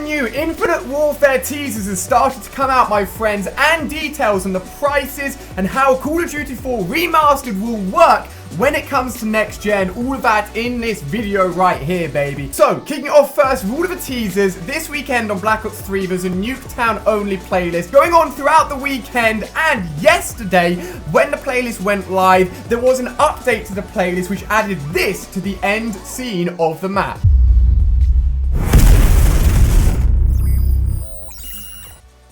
new Infinite Warfare teasers have started to come out, my friends, and details on the prices and how Call of Duty 4 Remastered will work when it comes to next gen. All of that in this video right here, baby. So, kicking it off first, rule of the teasers. This weekend on Black Ops 3, there's a Nuketown only playlist going on throughout the weekend, and yesterday, when the playlist went live, there was an update to the playlist which added this to the end scene of the map.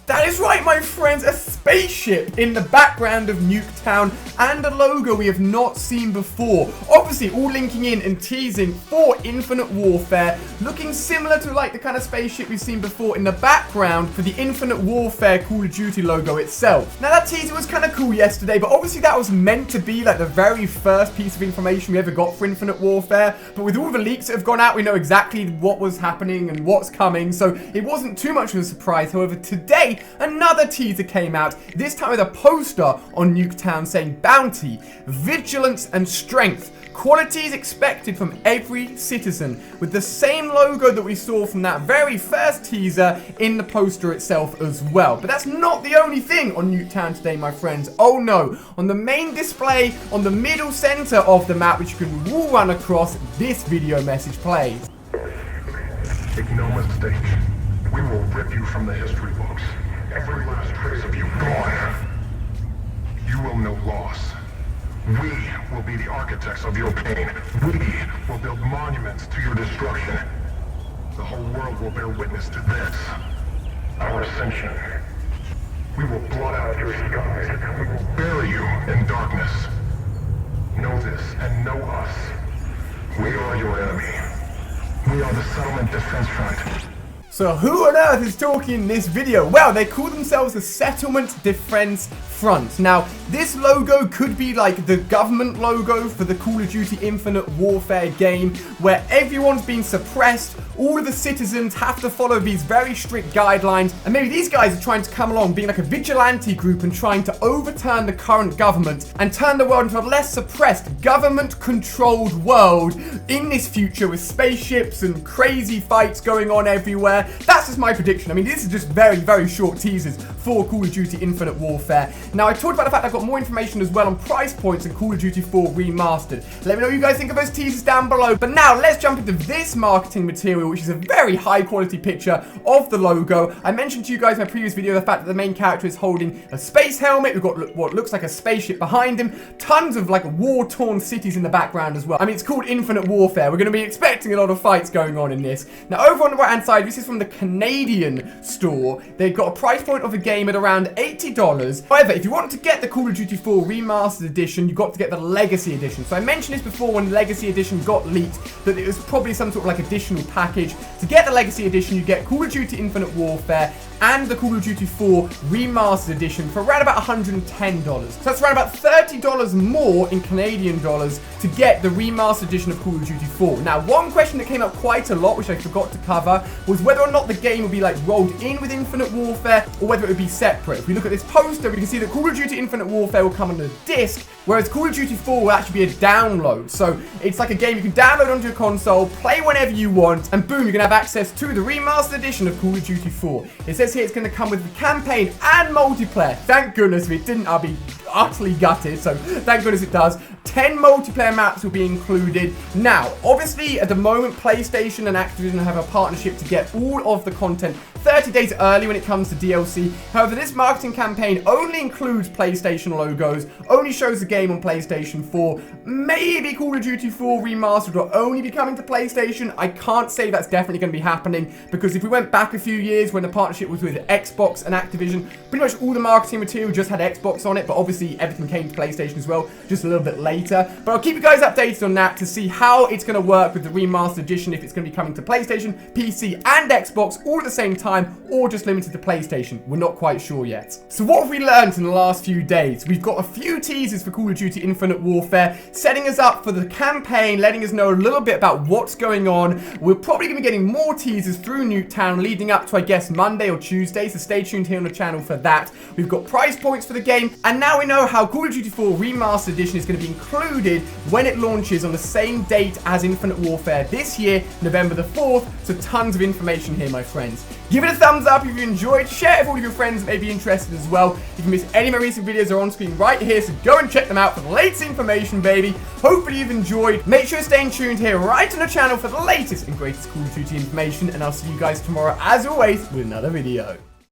That is right, my friends, a spaceship in the background of Nuketown and a logo we have not seen before. Obviously, all linking in and teasing for Infinite Warfare, looking similar to like the kind of spaceship we've seen before in the background for the Infinite Warfare Call of Duty logo itself. Now, that teaser was kind of cool yesterday, but obviously that was meant to be like the very first piece of information we ever got for Infinite Warfare. But with all the leaks that have gone out, we know exactly what was happening and what's coming, so it wasn't too much of a surprise. However, today, another teaser came out, this time with a poster on Nuketown saying bounty, vigilance, and strength. Qualities expected from every citizen, with the same logo that we saw from that very first teaser in the poster itself as well. But that's not the only thing on Nuketown today, my friends. Oh no, on the main display, on the middle center of the map, which you can all run across, this video message plays. Make no mistake, we will rip you from the history books. Every last trace of you gone. You will know loss. We will be the architects of your pain. We will build monuments to your destruction. The whole world will bear witness to this. Our ascension. We will blot out your skies. We will bury you in darkness. Know this and know us. We are your enemy. We are the Settlement Defense Front. So who on earth is talking in this video? Well, they call themselves the Settlement Defense Front. Now, this logo could be like the government logo for the Call of Duty Infinite Warfare game, where everyone's being suppressed, all of the citizens have to follow these very strict guidelines, and maybe these guys are trying to come along being like a vigilante group and trying to overturn the current government and turn the world into a less suppressed, government-controlled world in this future with spaceships and crazy fights going on everywhere. That's just my prediction. I mean, this is just very, very short teasers for Call of Duty Infinite Warfare. Now, I talked about the fact I've got more information as well on price points in Call of Duty 4 Remastered. Let me know what you guys think of those teasers down below. But now, let's jump into this marketing material, which is a very high-quality picture of the logo. I mentioned to you guys in my previous video the fact that the main character is holding a space helmet. We've got what looks like a spaceship behind him. Tons of, like, war-torn cities in the background as well. I mean, it's called Infinite Warfare. We're going to be expecting a lot of fights going on in this. Now, over on the right-hand side, this is from the Canadian store. They've got a price point of the game at around $80. However, if you want to get the Call of Duty 4 Remastered Edition, you've got to get the Legacy Edition. So I mentioned this before when the Legacy Edition got leaked, that it was probably some sort of like additional package. To get the Legacy Edition, you get Call of Duty Infinite Warfare and the Call of Duty 4 Remastered Edition for around about $110. So that's around about $30 more in Canadian dollars to get the Remastered Edition of Call of Duty 4. Now, one question that came up quite a lot, which I forgot to cover, was whether or not the game would be like rolled in with Infinite Warfare or whether it would be separate. If we look at this poster, we can see that Call of Duty Infinite Warfare will come on a disc, whereas Call of Duty 4 will actually be a download. So it's like a game you can download onto your console, play whenever you want, and boom, you can have access to the Remastered Edition of Call of Duty 4. It says here it's going to come with the campaign and multiplayer. Thank goodness if it didn't, I'll be utterly gutted, so thank goodness it does. 10 multiplayer maps will be included. Now, obviously, at the moment, PlayStation and Activision have a partnership to get all of the content 30 days early when it comes to DLC. However, this marketing campaign only includes PlayStation logos, only shows the game on PlayStation 4. Maybe Call of Duty 4 Remastered will only be coming to PlayStation. I can't say that's definitely going to be happening, because if we went back a few years when the partnership was with Xbox and Activision, pretty much all the marketing material just had Xbox on it, but obviously everything came to PlayStation as well, just a little bit later. But I'll keep you guys updated on that to see how it's going to work with the Remastered Edition, if it's going to be coming to PlayStation, PC, and Xbox all at the same time, or just limited to PlayStation. We're not quite sure yet. So what have we learned in the last few days? We've got a few teasers for Call of Duty Infinite Warfare, setting us up for the campaign, letting us know a little bit about what's going on. We're probably going to be getting more teasers through Nuketown leading up to, I guess, Monday or Tuesday, so stay tuned here on the channel for that. We've got price points for the game, and now we know know how Call of Duty 4 Remastered Edition is going to be included when it launches on the same date as Infinite Warfare this year, November the 4th. So tons of information here, my friends. Give it a thumbs up if you enjoyed. Share it with all of your friends that may be interested as well. If you missed any of my recent videos, they're on screen right here, so go and check them out for the latest information, baby. Hopefully you've enjoyed. Make sure you're staying tuned here right on the channel for the latest and greatest Call of Duty information, and I'll see you guys tomorrow, as always, with another video.